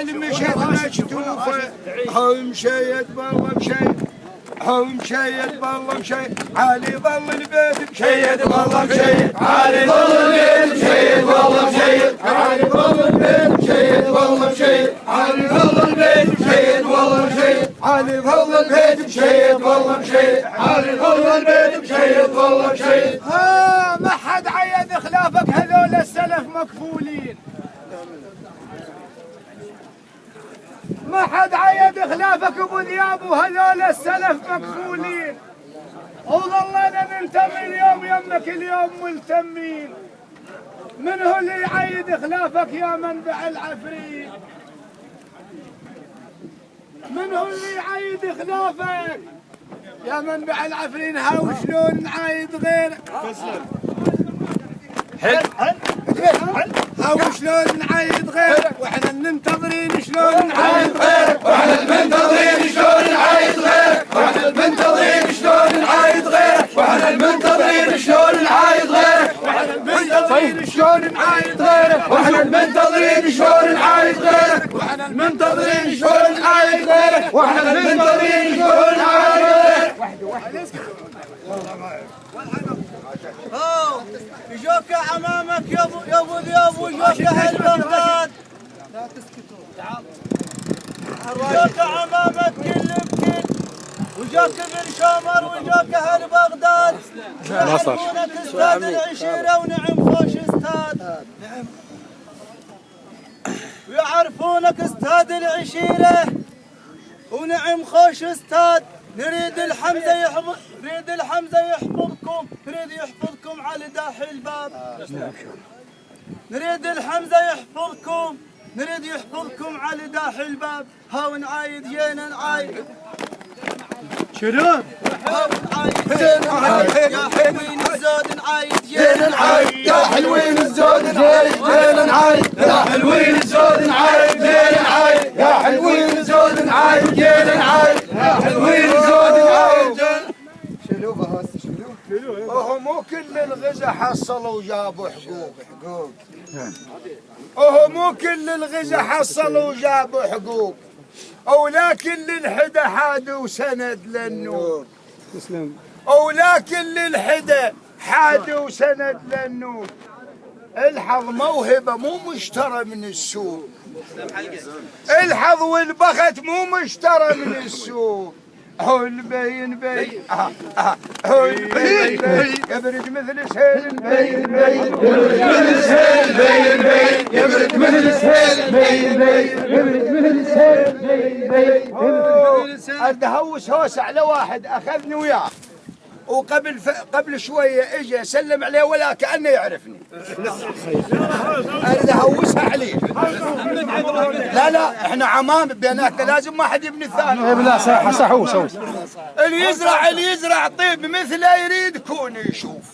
الليل مشيت مشتوفة مشيت بالله مشيت مشيت بالله مشيت علي ظل البيت مشيت بالله مشيت علي ظل البيت مشيت بالله مشيت علي ظل البيت مشيت بالله مشيت علي ظل البيت مشيت بالله مشيت علي ظل البيت مشيت بالله مشيت علي ظل البيت مشيت بالله مشيت. ما حد عيد خلافك هذول السلف مكفولين. ما حد عيد خلافك ابو ذياب وهذول السلف مكفولين. وظلنا ننتمي اليوم يمك اليوم ملتمين. من هو اللي يعيد خلافك يا منبع العفريت؟ من هو اللي يعيد خلافك يا منبع العفرين؟ هاو شلون نعايد غيرك؟ هاو شلون نعايد غيرك واحنا منتظرين شلون نعايد غيرك واحنا منتظرين شلون نعايد غيرك واحنا منتظرين شلون نعايد غيرك واحنا منتظرين شلون نعايد غيرك واحنا منتظرين شلون نعايد غيرك واحنا منتظرين شلون نعايد غيرك واحنا منتظرين شلون نعايد غيرك واحنا منتظرين شلون نعايد غيرك. يجوك امامك يا ابو ذياب ويجوك اهل بغداد. لا تسكتوا تعالوا. يجوك امامك كل بكل وجوك ابن شامر وجوك اهل بغداد. يعرفونك استاذ العشيره ونعم خوش استاذ. ويعرفونك استاذ العشيره ونعم خوش استاذ. نريد الحمزه يحفظكم نريد يحفظكم على داخل الباب. نريد الحمزه يحفظكم نريد يحفظكم على داخل الباب. هاو نعايد جينا نعايد شنو؟ هاو نعايد جينا نعايد يا حلوين الزود نعايد جينا نعايد يا حلوين الزود نعايد جينا نعايد يا حلوين الزود نعايد جينا نعايد يا حلوين الزود نعايد جينا نعايد يا حلوين الزود نعايد. شلوفه شلوفه وهو مو كل الغزا حصلوا وجابوا حقوق. وهو مو كل الغزا حصلوا وجابوا حقوق ولكن للحدا حاد وسند للنور. ولكن للحدا حاد وسند للنور. الحظ موهبة مو مشترى من السوق. الحظ والبخت مو مشترى من السوق. هو البين بين هو البين بين يبرد مثل سهيل بين بين يبرد مثل سهيل بين بين يبرد مثل سهيل بين بين يبرد مثل سهيل بين بين. اتهوس هوس على واحد اخذني وياه قبل شويه اجى سلم عليه ولا كانه يعرفني. اريد اهوسها عليه. لا احنا عمام بيناتنا لازم ما حد يبني الثاني. لا صح هوس اللي يزرع طيب مثله يريد كون يشوف.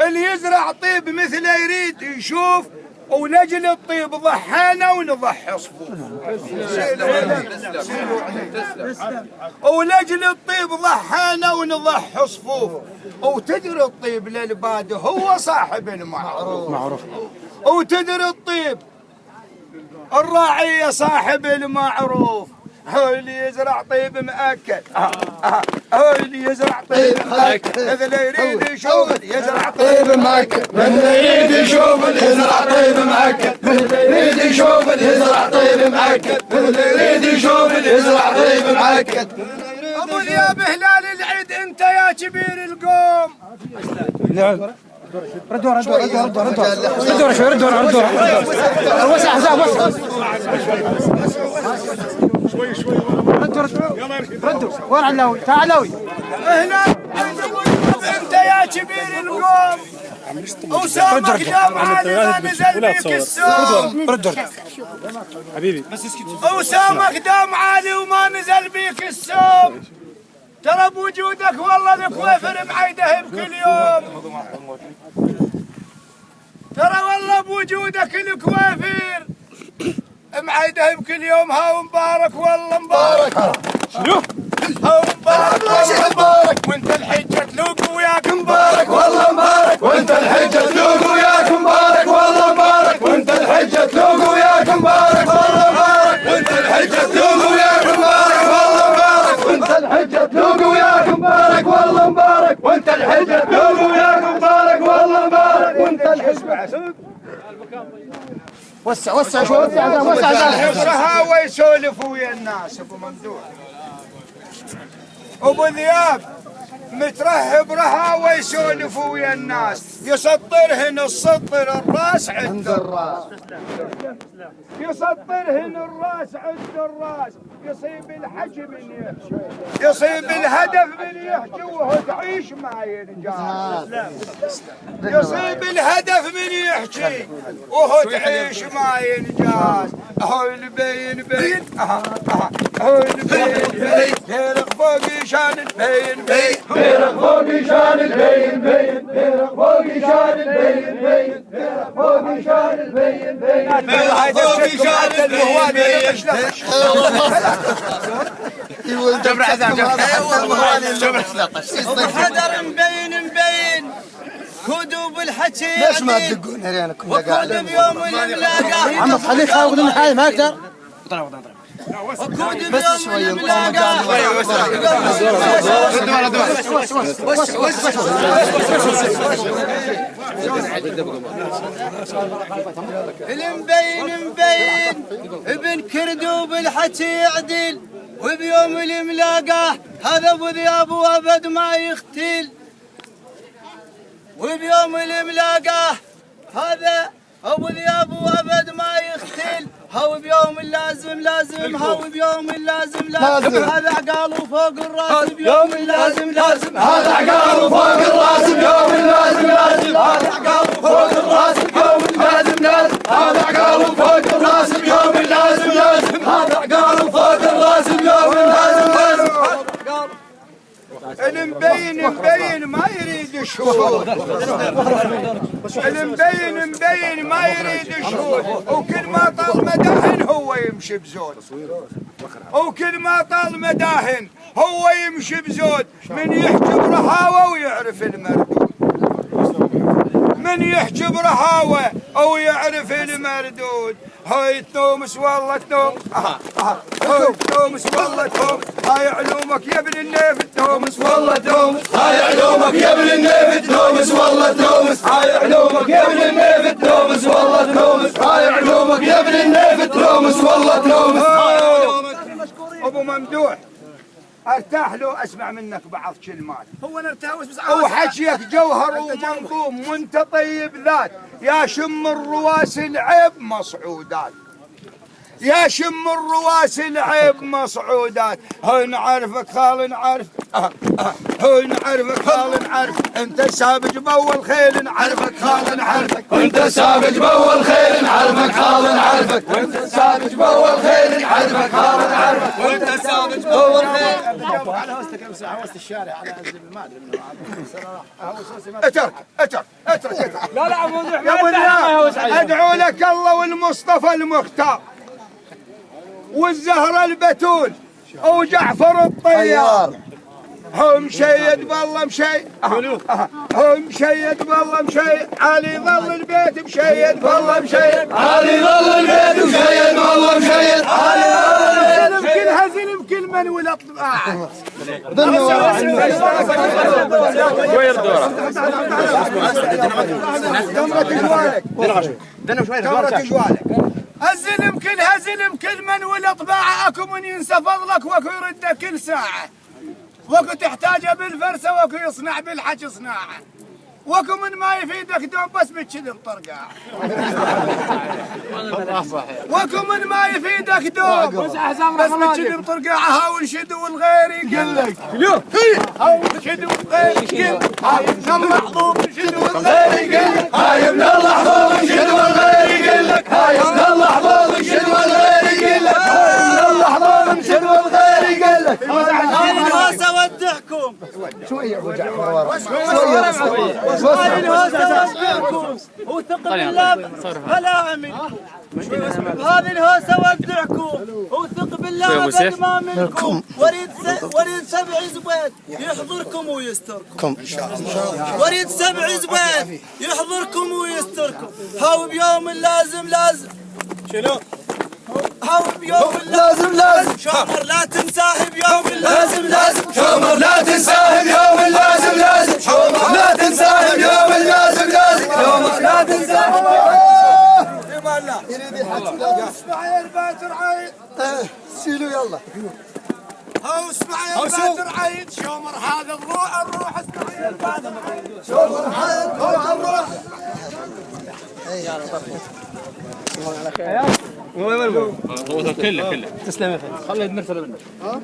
اللي يزرع طيب مثله يريد يشوف. ولجل الطيب ضحينا ونضحي صفوف. ولجل الطيب ضحينا ونضحي صفوف. وتدري الطيب للباد هو صاحب المعروف. وتدري الطيب الراعي صاحب المعروف. هو اللي يزرع طيب مأكد. هو اللي يزرع طيب مأكد. مثل يريد يشوف يزرع طيب مأكد. مثل يريد يشوف يزرع طيب مأكد. مثل يريد يشوف يزرع طيب مأكد. مثل يريد يشوف يزرع طيب مأكد. ابو ذياب هلال العيد انت يا كبير القوم. ردوا وسع حساب وسع ردوا وين علاوي تعالوي هنا انت يا كبير القوم. وسامك يوم علي ما نزل بيك السوم. ردوا حبيبي وسامك دام عالي وما نزل بيك السوم. ترى بوجودك والله الكوافر معيده بكل يوم. ترى والله بوجودك الكوافر معيده بكل يوم. هاو مبارك والله مبارك. شنو؟ هاو مبارك والله مبارك. وانت الحجة تلوق وياك مبارك والله مبارك. وانت الحجة تلوق وياك مبارك والله مبارك. وانت الحجة تلوق وياك مبارك والله وسع شوي وسع حبرها ويسولف ويا الناس ابو ممدوح. ابو ذياب مترهب رها ويسولف ويا الناس، يسطرهن السطر الراس عند الراس، يسطرهن الراس عند الراس، يصيب الحج من يحجي، يصيب الهدف من يحجي وهو تعيش ما ينجاز، يصيب الهدف من يحجي وهو تعيش ما ينجاز. اهو البين بين اهو البين بين بيرق فوق شان البين بين بيرق فوق شان البين بين بيرق فوق شان البين بين بيرق فوق شان البين بين بيرق فوق شان البين جبر عذاب حذر مبين كذوب الحكي ليش ما تدقون هريانكم يا قاعد وكذب يوم الملاقاه عم خليك خاوض المحل ما اقدر وكذب يوم الملاقاه المبين ابن كردوب الحكي عدل وبيوم الملاقاه هذا ابو ذياب وابد ما يختل، وبيوم الملاقاه هذا ابو ذياب وابد ما يختل، هو بيوم لازم هو بيوم لازم هذا عقاله فوق الراس بيوم لازم هذا عقاله فوق الراس بيوم لازم هذا عقاله فوق الراس بيوم لازم هذا عقاله فوق الراس بيوم لازم هذا عقاله فوق الراس بيوم لازم المبين ما يريد الشهود، المبين ما يريد الشهود، وكل ما طال مداهن هو يمشي بزود، وكل ما طال مداهن هو يمشي بزود، من يحجب رهاوة ويعرف المردود، من يحجب رهاوة او يعرف المردود. هاي التومس والله التوم هاي التومس والله التوم، هاي علومك يا ابن النيف التومس والله تومس، هاي علومك يا ابن النيف التومس والله تومس، هاي علومك يا ابن النيف التومس والله تومس، هاي علومك يا ابن النيف التومس والله تومس. ابو ممدوح ارتاح له اسمع منك بعض كلمات. هو نرتاوس بس وحكيك جوهر ومنظوم وانت طيب ذات، يا شم الرواس العيب مصعودات، يا شم الرواس العيب مصعودات. هو نعرفك خال نعرف هو نعرفك خال نعرف، انت سابج باول خيل نعرفك خال نعرفك، وانت سابج باول خيل نعرفك خال نعرفك، وانت سابج باول خيل نعرفك خال نعرفك، وانت سابج باول خيل. على هوستك امسح وسط الشارع على ما اترك لا يا ابو ذياب ادعو لك الله والمصطفى المختار والزهرة البتول وجعفر الطيار، هم مشيد بالله مشيد هم مشيد بالله مشيد، علي ظل البيت مشيد بالله مشيد، علي ظل البيت مشيد بالله مشيد، علي ظل البيت كل هزل بكل من ولد وين الدورة؟ تمرة جوالك الزلم كل هزلم كل من ولد باع اكو من ينسى فضلك واكو يرده كل ساعة، واكو تحتاجه بالفرسة واكو يصنع بالحج صناعة، واكو من ما يفيدك دوم بس بتشذب طرقاع، واكو من ما يفيدك دوم بس بتشذب طرقاع. هاول شدو الغير يقول لك هاول شدو الغير يقول هاي من المحظوظ شدو الغير يقول لك، هاي من المحظوظ شدو الغير يقول لك، هاي من المحظوظ شدو الغير يقول لك، هاي من المحظوظ شدو الغير يقول لك. هاي الهوسة ودحكم شوية ابو جعفر هاي الهوسة ودعكم وثق بالله فلا عملكم، هذه الهوسة ودعكم وثق بالله بل ما منكم، وريد 7 زبيد يحضركم ويستركم ان شاء الله، وريد 7 زبيد يحضركم ويستركم. هاو بيوم لازم شنو هاو بيوم لازم شمر لا تنساه بيوم لازم شمر لا تنساه بيوم لازم شمر لا تنساه بيوم لازم شمر لا تنساه ولا اسماعيل باتر عيد شيلوا يلا هو اسماعيل باتر عيد شومر هذا الروح اسماعيل باتر عيد شومر هذا الروح كله تسلم يا اخي خلي المرسله منك ها؟